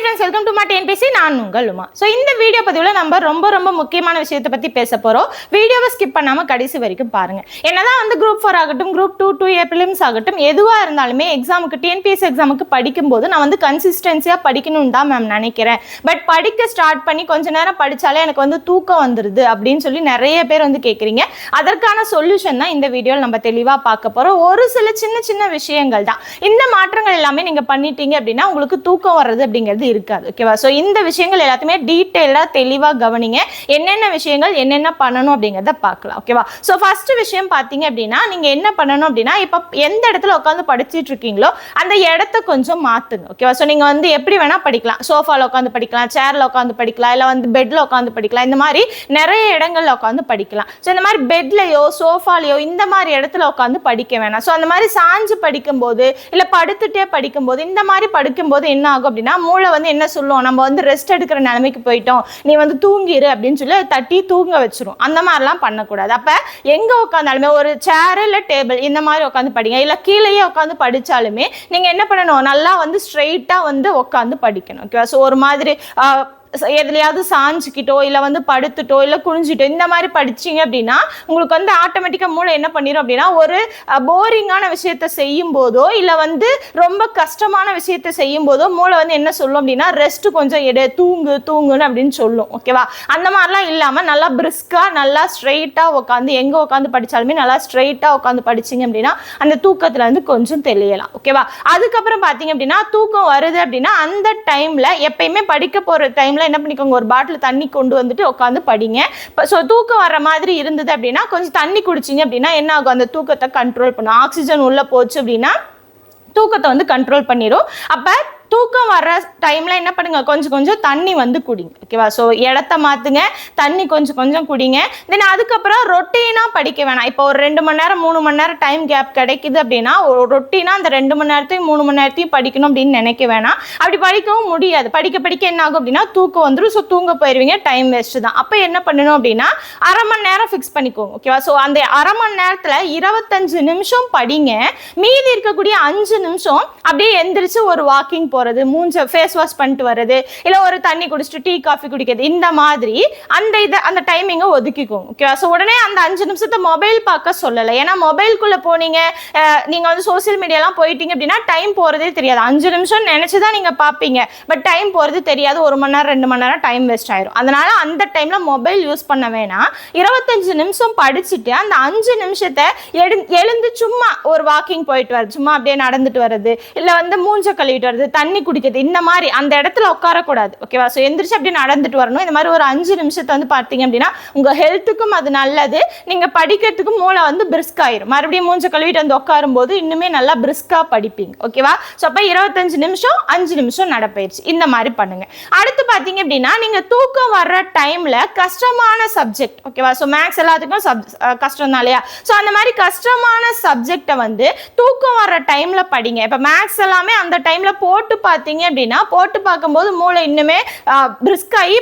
Friends, welcome to my TNPSC. நான் உங்கள் Uma. So இந்த வீடியோ பதிவில் நம்ம ரொம்ப முக்கியமான விஷயத்தை பற்றி பேச போகிறோம். வீடியோவை ஸ்கிப் பண்ணாமல் கடைசி வரைக்கும் பாருங்கள். என்னதான் வந்து குரூப் 4 ஆகட்டும், குரூப் 2 பிலிம்ஸ் ஆகட்டும், எதுவாக இருந்தாலுமே எக்ஸாமுக்கு டிஎன்பிஎஸ்சி எக்ஸாமுக்கு படிக்கும்போது நான் வந்து கன்சிஸ்டன்சியாக படிக்கணும்னு தான் மேம் நினைக்கிறேன். பட் படிக்க ஸ்டார்ட் பண்ணி கொஞ்ச நேரம் படித்தாலே எனக்கு வந்து தூக்கம் வந்துடுது அப்படின்னு சொல்லி நிறைய பேர் வந்து கேட்குறீங்க. அதற்கான சொல்யூஷன் தான் இந்த வீடியோவில் நம்ம தெளிவாக பார்க்க போகிறோம். ஒரு சில சின்ன விஷயங்கள் தான். இந்த மாற்றங்கள் எல்லாமே நீங்கள் பண்ணிட்டீங்க அப்படின்னா உங்களுக்கு தூக்கம் வர்றது அப்படிங்கிறது இருக்காது. ஓகேவா? ஸோ இந்த விஷயங்கள் எல்லாத்தையுமே டீட்டெயிலாக தெளிவாக கவனிங்க. என்னென்ன விஷயங்கள் என்னென்ன பண்ணணும் அப்படிங்கிறத பார்க்கலாம். ஓகேவா? ஸோ ஃபர்ஸ்ட் விஷயம் பார்த்தீங்க அப்படின்னா நீங்கள் என்ன பண்ணணும் அப்படின்னா, இப்போ எந்த இடத்துல உட்காந்து படிச்சுட்டு இருக்கீங்களோ அந்த இடத்த கொஞ்சம் மாற்றுங்க. ஓகேவா? ஸோ நீங்கள் வந்து எப்படி வேணால் படிக்கலாம். சோஃபாவில் உட்காந்து படிக்கலாம், சேரில் உட்காந்து படிக்கலாம், இல்லை வந்து பெட்டில் உட்காந்து படிக்கலாம். இந்த மாதிரி நிறைய இடங்கள்ல உட்காந்து படிக்கலாம். ஸோ இந்த மாதிரி பெட்லையோ சோஃபாலையோ இந்த மாதிரி இடத்துல உட்காந்து படிக்க வேணாம். ஸோ அந்த மாதிரி சாஞ்சு படிக்கும்போது இல்லை படுத்துட்டே படிக்கும்போது இந்த மாதிரி படிக்கும்போது என்ன ஆகும் அப்படின்னா, மூளை வந்து என்ன சொல்லும், நம்ம வந்து ரெஸ்ட் எடுக்கிற நிலைமைக்கு போயிட்டோம், நீ வந்து தூங்கிரு அப்படின்னு சொல்லி தட்டி தூங்க வச்சிரும். அந்த மாதிரிலாம் பண்ணக்கூடாது. அப்போ எங்கே உட்காந்தாலுமே ஒரு சேர் இல்லை டேபிள் இந்த மாதிரி உட்காந்து படிங்க. இல்லை கீழேயே உட்காந்து படித்தாலுமே நீங்கள் என்ன பண்ணணும், நல்லா வந்து ஸ்ட்ரெயிட்டாக வந்து உட்காந்து படிக்கணும். ஓகேவா? ஸோ ஒரு மாதிரி எதுலையாவது சாஞ்சிக்கிட்டோ இல்லை வந்து படுத்துட்டோ இல்லை குனிஞ்சிட்டோ இந்த மாதிரி படிச்சிங்க அப்படின்னா உங்களுக்கு வந்து ஆட்டோமேட்டிக்காக மூளை என்ன பண்ணிடும் அப்படின்னா, ஒரு போரிங்கான விஷயத்த செய்யும் போதோ இல்லை வந்து ரொம்ப கஷ்டமான விஷயத்த செய்யும் போதோ மூளை வந்து என்ன சொல்லும் அப்படின்னா, ரெஸ்ட் கொஞ்சம் எடு, தூங்குன்னு அப்படின்னு சொல்லும். ஓகேவா? அந்த மாதிரிலாம் இல்லாமல் நல்லா பிரிஸ்காக நல்லா ஸ்ட்ரெயிட்டாக உட்காந்து எங்கே உட்காந்து படித்தாலுமே நல்லா ஸ்ட்ரெயிட்டாக உட்காந்து படிச்சிங்க அப்படின்னா அந்த தூக்கத்தில் வந்து கொஞ்சம் தெளியலாம். ஓகேவா? அதுக்கப்புறம் பார்த்தீங்க அப்படின்னா, தூக்கம் வருது அப்படின்னா அந்த டைமில் எப்பயுமே படிக்க போகிற டைமில் என்ன பண்ணிக்கோங்க, ஒரு பாட்டில் தண்ணி கொண்டு வந்துட்டு உட்காந்து படிங்க. ஸோ தூக்கம் வர மாதிரி இருந்தது அப்படின்னா கொஞ்சம் தண்ணி குடிச்சிங்க அப்படின்னா என்ன ஆகும், அந்த தூக்கத்தை கண்ட்ரோல் பண்ணும். ஆக்சிஜன் உள்ளே போச்சு அப்படின்னா தூக்கத்தை வந்து கண்ட்ரோல் பண்ணிடும். அப்போ தூக்கம் வர்ற டைமில் என்ன பண்ணுங்க, கொஞ்சம் தண்ணி வந்து குடிங்க. ஓகேவா? ஸோ இடத்த மாற்றுங்க, தண்ணி கொஞ்சம் குடிங்க. தென் அதுக்கப்புறம் ரொட்டீனாக படிக்க வேணாம். இப்போ ஒரு 2 மணி நேரம் 3 மணி நேரம் டைம் கேப் கிடைக்குது அப்படின்னா ஒரு ரொட்டீனாக அந்த 2 மணி நேரத்தையும் 3 மணி நேரத்தையும் படிக்கணும் அப்படின்னு நினைக்க வேணாம். அப்படி படிக்கவும் முடியாது. படிக்க என்ன ஆகும் அப்படின்னா தூக்கம் வந்துடும். ஸோ தூங்க போயிடுவீங்க, டைம் வேஸ்ட்டு தான். அப்போ என்ன பண்ணணும் அப்படின்னா அரை மணி நேரம் ஃபிக்ஸ் பண்ணிக்கோங்க. ஓகேவா? ஸோ அந்த அரை மணி நேரத்தில் 25 நிமிஷம் படிங்க. மீதி இருக்கக்கூடிய 5 நிமிஷம் அப்படியே எந்திரிச்சு ஒரு வாக்கிங் போகிறது, மூஞ்ச ஃபேஸ் வாஷ் பண்ணிட்டு வர்றது, இல்லை ஒரு தண்ணி குடிச்சிட்டு டீ காஃபி குடிக்கிறது, இந்த மாதிரி அந்த டைமிங்கை ஒதுக்கிக்கோங்க. ஓகேவா? ஸோ உடனே அந்த 5 நிமிஷத்தை மொபைல் பார்க்க சொல்லலை. ஏன்னா மொபைல்குள்ளே போனீங்க, நீங்கள் வந்து சோசியல் மீடியாலாம் போயிட்டீங்க அப்படின்னா டைம் போகிறதே தெரியாது. 5 நிமிஷம் நினச்சி தான் நீங்கள் பார்ப்பீங்க, பட் டைம் போகிறது தெரியாது. 1 மணி நேரம் 2 மணி நேரம் டைம் வேஸ்ட் ஆயிரும். அதனால அந்த டைமில் மொபைல் யூஸ் பண்ண வேணாம். 25 நிமிஷம் படிச்சுட்டு அந்த 5 நிமிஷத்தை எழுந்து சும்மா ஒரு வாக்கிங் போயிட்டு வருது, சும்மா அப்படியே நடந்துட்டு வருது, இல்லை வந்து மூஞ்ச கழுவிட்டு வருது, தண்ணி குடிக்கிறது, இந்த மாதிரி அந்த இடத்துல உட்காரக்கூடாது. ஓகேவா? ஸோ எந்திரிச்சு அப்படியே நடந்துட்டு வரணும். இந்த மாதிரி ஒரு 5 நிமிஷத்தை வந்து பார்த்தீங்க அப்படின்னா உங்கள் ஹெல்த்துக்கும் அது நல்லது. நீங்கள் படிக்கிறதுக்கும் மூளை வந்து பிரிஸ்க் ஆயிரும். மறுபடியும் மூஞ்ச கழுவிட்டு வந்து உட்காரும் போது இன்னுமே நல்லா பிரிஸ்காக படிப்பீங்க. ஓகேவா? ஸோ அப்போ 25 நிமிஷம் 5 நிமிஷம் நடப்பயிற்சி இந்த மாதிரி பண்ணுங்க. அடுத்து பார்த்தீங்க அப்படின்னா நீங்கள் தூக்கம் வர்ற டைமில் கஷ்டமான சப்ஜெக்ட், ஓகேவா? ஸோ மேக்ஸ் எல்லாத்துக்கும் கஷ்டம் தான் இல்லையா? ஸோ அந்த மாதிரி கஷ்டமான சப்ஜெக்டை வந்து தூக்கம் வர்ற டைமில் படிங்க. இப்போ மேக்ஸ் எல்லாமே அந்த டைமில் போட்டு பார்த்தீங்க அப்படின்னா போட்டு பார்க்கும்போது மூளை இன்னுமே பிரிஸ்க் ஆகி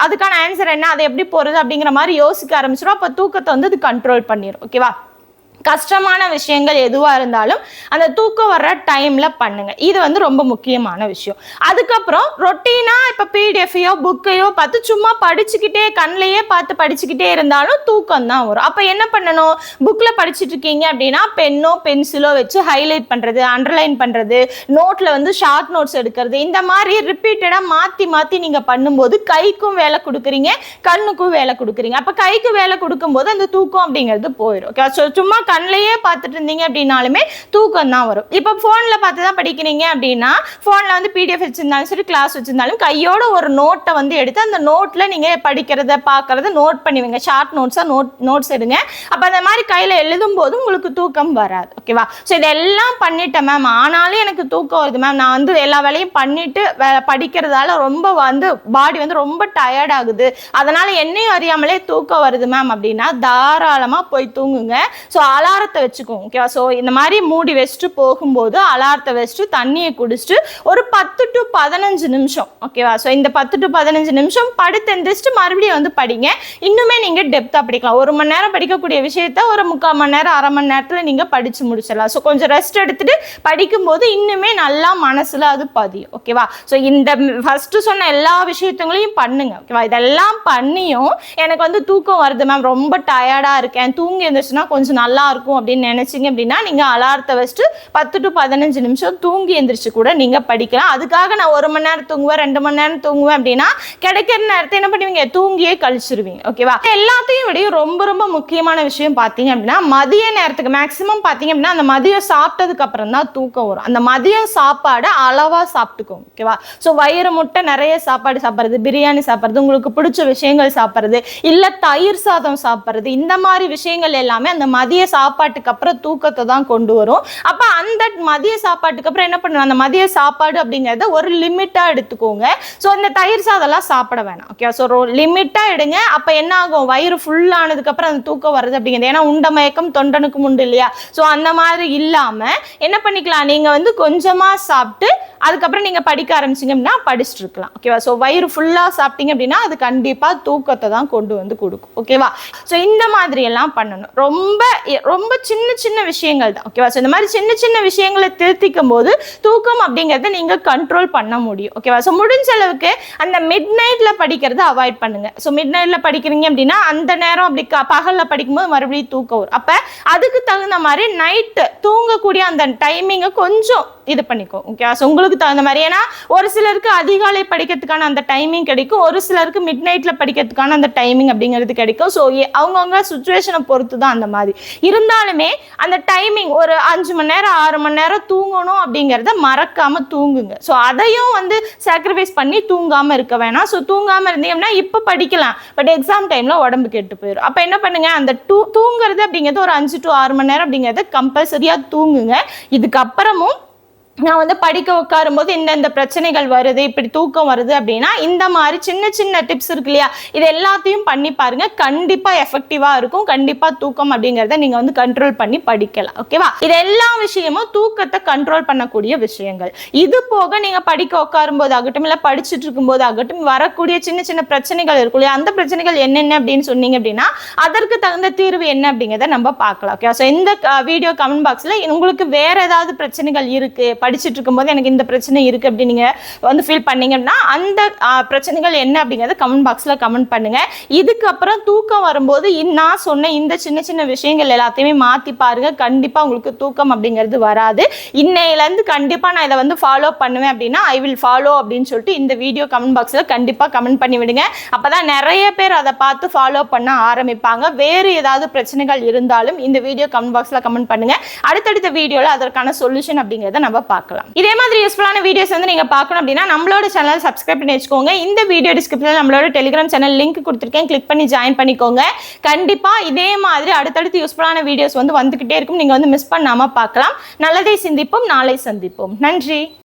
அதுக்கான ஆன்சர் என்ன, அதை எப்படி போகிறது அப்படிங்கிற மாதிரி யோசிக்க ஆரம்பிச்சிடும். அப்போ தூக்கத்தை வந்து அது கண்ட்ரோல் பண்ணிடும். ஓகேவா? கஷ்டமான விஷயங்கள் எதுவாக இருந்தாலும் அந்த தூக்கம் வர்ற டைமில் பண்ணுங்க. இது வந்து ரொம்ப முக்கியமான விஷயம். அதுக்கப்புறம் ரொட்டீனாக இப்போ பிடிஎஃப்ஐயோ புக்கையோ பார்த்து சும்மா படிச்சுக்கிட்டே கண்ணிலையே பார்த்து படிச்சுக்கிட்டே இருந்தாலும் தூக்கம் தான் வரும். அப்போ என்ன பண்ணணும், புக்கில் படிச்சுட்டு இருக்கீங்க அப்படின்னா பென்னோ பென்சிலோ வச்சு ஹைலைட் பண்ணுறது, அண்டர்லைன் பண்ணுறது, நோட்டில் வந்து ஷார்ட் நோட்ஸ் எடுக்கிறது, இந்த மாதிரி ரிப்பீட்டடாக மாற்றி நீங்கள் பண்ணும்போது கைக்கும் வேலை கொடுக்குறீங்க, கண்ணுக்கும் வேலை கொடுக்குறீங்க. அப்போ கைக்கு வேலை கொடுக்கும்போது அந்த தூக்கம் அப்படிங்கிறது போயிடும். ஓகே? ஸோ சும்மா கண்ணிலேயே பார்த்துட்டு இருந்தீங்க அப்படின்னாலுமே தூக்கம் தான் வரும். இப்போ ஃபோனில் பார்த்து தான் படிக்கிறீங்க அப்படின்னா ஃபோனில் வந்து பிடிஎஃப் வச்சுருந்தாலும் சரி, கிளாஸ் வச்சுருந்தாலும் கையோட ஒரு நோட்டை வந்து எடுத்து அந்த நோட்டில் நீங்கள் படிக்கிறத பார்க்குறத நோட் பண்ணுவீங்க. ஷார்ட் நோட்ஸாக நோட்ஸ் எடுங்க. அப்போ அந்த மாதிரி கையில் எழுதும் போது உங்களுக்கு தூக்கம் வராது. ஓகேவா? ஸோ இதெல்லாம் பண்ணிட்டேன் மேம், ஆனாலும் எனக்கு தூக்கம் வருது மேம், நான் வந்து எல்லா வேலையும் பண்ணிட்டு படிக்கிறதால ரொம்ப வந்து பாடி வந்து ரொம்ப டயர்ட் ஆகுது, அதனால் என்னையும் அறியாமலே தூக்கம் வருது மேம் அப்படின்னா தாராளமாக போய் தூங்குங்க. ஸோ அலாரத்தை வச்சுக்கோங்க. ஓகேவா? ஸோ இந்த மாதிரி மூடி வச்சுட்டு போகும்போது அலாரத்தை வச்சுட்டு தண்ணியை குடிச்சிட்டு ஒரு 10 to 15 நிமிஷம். ஓகேவா? ஸோ இந்த 10 to 15 நிமிஷம் படுத்து எந்திரிச்சிட்டு மறுபடியும் வந்து படிங்க. இன்னுமே நீங்க டெப்தா படிக்கலாம். 1 மணி நேரம் படிக்கக்கூடிய விஷயத்த ஒரு 3/4 மணி நேரம், அரை மணி நேரத்துல நீங்க படிச்சு முடிச்சிடலாம். ஸோ கொஞ்சம் ரெஸ்ட் எடுத்துட்டு படிக்கும்போது இன்னுமே நல்லா மனசுல அது பதியும். ஓகேவா? ஸோ இந்த ஃபர்ஸ்ட் சொன்ன எல்லா விஷயத்தையும் பண்ணுங்க. ஓகேவா? இதெல்லாம் பண்ணியும் எனக்கு வந்து தூக்கம் வருது மேம், ரொம்ப டயர்டா இருக்கேன், தூங்கி எழுந்துச்சுன்னா கொஞ்சம் நல்லா இருக்கும் அப்படின்னு நினைச்சிங்க அப்படின்னா நீங்க அலாரத்தை வச்சுட்டு 10 to 15 நிமிஷம் தூங்கி எந்திரிச்சு கூட நீங்க படிக்கலாம். அதுக்காக நான் 1 மணி நேரம் தூங்குவேன், 2 மணி நேரம் தூங்குவேன் அப்படின்னா கிடைக்கிற நேரத்தை என்ன பண்ணுவீங்க, தூங்கியே கழிச்சிருவீங்க. ஓகேவா? எல்லாத்தையும் விட ரொம்ப ரொம்ப முக்கியமான விஷயம் பார்த்தீங்க அப்படின்னா மதிய நேரத்துக்கு மேக்சிமம் பார்த்தீங்க அப்படின்னா அந்த மதியம் சாப்பிட்டதுக்கு அப்புறம் தான் தூக்கம் வரும். அந்த மதியம் சாப்பாடு அளவா சாப்பிட்டுக்கோங்க. ஓகேவா? ஸோ வயிறு முட்டை நிறைய சாப்பாடு சாப்பிட்றது, பிரியாணி சாப்பிட்றது, உங்களுக்கு பிடிச்ச விஷயங்கள் சாப்பிட்றது, இல்ல தயிர் சாதம் சாப்பிட்றது, இந்த மாதிரி விஷயங்கள் எல்லாமே அந்த மதிய சாப்பாட்டுக்கு அப்புறம் தூக்கத்தை தான் கொண்டு வரும். அப்ப அந்த மதிய சாப்பாட்டுக்கு அப்புறம் என்ன பண்ணுவோம், அந்த மதிய சாப்பாடு அப்படிங்கறத ஒரு லிமிட்டா எடுத்துக்கோங்க. ஸோ இந்த தயிர் சாதம்லாம் சாப்பிட வேணாம். ஓகே? ஸோ லிமிட்டா எடுங்க. அப்ப என்ன ஆகும், வயிறு ஃபுல் ஆனதுக்கு அப்புறம் அந்த தூக்கம் வருது அப்படிங்கிறது. ஏன்னா உண்ட மயக்கம் தொண்டனுக்கும் உண்டு இல்லையா? ஸோ அந்த மாதிரி இல்லாம என்ன பண்ணிக்கலாம், நீங்க வந்து கொஞ்சமா சாப்பிட்டு அதுக்கப்புறம் நீங்க படிக்க ஆரம்பிச்சிங்க அப்படின்னா படிச்சுட்டு இருக்கலாம். ஓகேவா? ஸோ வயிறு ஃபுல்லா சாப்பிட்டீங்க அப்படின்னா அது கண்டிப்பா தூக்கத்தை தான் கொண்டு வந்து கொடுக்கும். ஓகேவா? ஸோ இந்த மாதிரி எல்லாம் பண்ணணும். ரொம்ப ரொம்ப சின்ன சின்ன விஷயங்கள் தான். ஓகேவா? ஸோ இந்த மாதிரி சின்ன சின்ன விஷயங்களை திருத்திக்கும் போது தூக்கம் அப்படிங்கிறத நீங்க கண்ட்ரோல் பண்ண முடியும். ஓகேவா? ஸோ முடிஞ்ச அளவுக்கு அந்த மிட் நைட்ல படிக்கிறத அவாய்ட் பண்ணுங்க. ஸோ மிட் நைட்ல படிக்கிறீங்க அப்படின்னா அந்த நேரம் அப்படி பகல்ல படிக்கும்போது மறுபடியும் தூக்கம் வரும். அப்ப அதுக்கு தகுந்த மாதிரி நைட்டு தூங்கக்கூடிய அந்த டைமிங்கை கொஞ்சம் இது பண்ணிக்கோ. ஓகேவா? ஸோ உங்களுக்கு தகுந்த மாதிரி, ஏன்னா ஒரு சிலருக்கு அதிகாலை படிக்கிறதுக்கான அந்த டைமிங் கிடைக்கும், ஒரு சிலருக்கு மிட் நைட்ல படிக்கிறதுக்கான அந்த டைமிங் அப்படிங்கிறது கிடைக்கும். ஸோ அவங்கவுங்க சுச்சுவேஷனை பொறுத்து தான் அந்த மாதிரி இருந்தாலுமே அந்த டைமிங் ஒரு 5 மணி நேரம் 6 மணி நேரம் தூங்கணும் அப்படிங்கிறத மறக்காம தூங்குங்க. ஸோ அதையும் வந்து சாக்ரிஃபைஸ் பண்ணி தூங்காம இருக்க வேணாம். ஸோ தூங்காம இருந்தீங்கன்னா இப்போ படிக்கலாம், பட் எக்ஸாம் டைம்ல உடம்பு கெட்டு போயிடும். அப்போ என்ன பண்ணுங்க, அந்த தூங்குறது அப்படிங்கிறது ஒரு 5 to 6 மணி நேரம் அப்படிங்கிறத கம்பல்சரியா தூங்குங்க. இதுக்கப்புறமும் நான் வந்து படிக்க உட்காரும் போது இந்த பிரச்சனைகள் வருது, இப்படி தூக்கம் வருது அப்படின்னா இந்த மாதிரி சின்ன சின்ன டிப்ஸ் இருக்கு இல்லையா, இது எல்லாத்தையும் பண்ணி பாருங்க. கண்டிப்பா எஃபெக்டிவா இருக்கும். கண்டிப்பா தூக்கம் அப்படிங்கறத நீங்க வந்து கண்ட்ரோல் பண்ணி படிக்கலாம். ஓகேவா? இது எல்லா விஷயமும் தூக்கத்தை கண்ட்ரோல் பண்ணக்கூடிய விஷயங்கள். இது போக நீங்க படிக்க உட்காரும் போது ஆகட்டும், இல்ல படிச்சுட்டு இருக்கும் போது ஆகட்டும், வரக்கூடிய சின்ன சின்ன பிரச்சனைகள் இருக்கும் இல்லையா, அந்த பிரச்சனைகள் என்னென்ன அப்படின்னு சொன்னீங்க அப்படின்னா அதற்கு தகுந்த தீர்வு என்ன அப்படிங்கிறத நம்ம பார்க்கலாம். ஓகே? ஸோ இந்த வீடியோ கமெண்ட் பாக்ஸ்ல உங்களுக்கு வேற ஏதாவது பிரச்சனைகள் இருக்கு, படிச்சுட்டு இருக்கும்போது எனக்கு இந்த பிரச்சனை இருக்கு அப்படின்னு நீங்க வந்து ஃபீல் பண்ணீங்கன்னா அந்த பிரச்சனைகள் என்ன அப்படிங்கறத கமெண்ட் பாக்ஸ்ல கமெண்ட் பண்ணுங்க. இதுக்கப்புறம் தூக்கம் வரும்போது நான் சொன்ன இந்த சின்ன சின்ன விஷயங்கள் எல்லாத்தையுமே மாத்தி பாருங்க. கண்டிப்பா உங்களுக்கு தூக்கம் அப்படிங்கிறது வராது. இன்னையில இருந்து கண்டிப்பா நான் இதை வந்து ஃபாலோ பண்ணுவேன் அப்படின்னா ஐ வில் ஃபாலோ அப்படின்னு சொல்லிட்டு இந்த வீடியோ கமெண்ட் பாக்ஸ்ல கண்டிப்பா கமெண்ட் பண்ணி விடுங்க. அப்பதான் நிறைய பேர் அதை பார்த்து ஃபாலோ பண்ண ஆரம்பிப்பாங்க. வேறு ஏதாவது பிரச்சனைகள் இருந்தாலும் இந்த வீடியோ கமெண்ட் பாக்ஸ்ல கமெண்ட் பண்ணுங்க. அடுத்தடுத்த வீடியோல அதற்கான சொல்யூஷன் அப்படிங்கறத நம்ம பார்க்கலாம். இதே மாதிரி யூஸ்ஃபுல்லான வீடியோஸ் வந்து நீங்க பார்க்கணும் அப்படின்னா நம்மளோட சேனல் சப்ஸ்கிரைப் பண்ணி வச்சுக்கோங்க. இந்த வீடியோ டிஸ்கிரிப்ஷன்ல நம்மளோட டெலிகிராம் சேனல் லிங்க் கொடுத்துருக்கேன், கிளிக் பண்ணி ஜாயின் பண்ணிக்கோங்க. கண்டிப்பா இதே மாதிரி அடுத்தடுத்து யூஸ்ஃபுல்லான வீடியோஸ் வந்து வந்துகிட்டே இருக்கும். நீங்க வந்து மிஸ் பண்ணாம பார்க்கலாம். நல்லதை சிந்திப்போம், நாளை சந்திப்போம். நன்றி.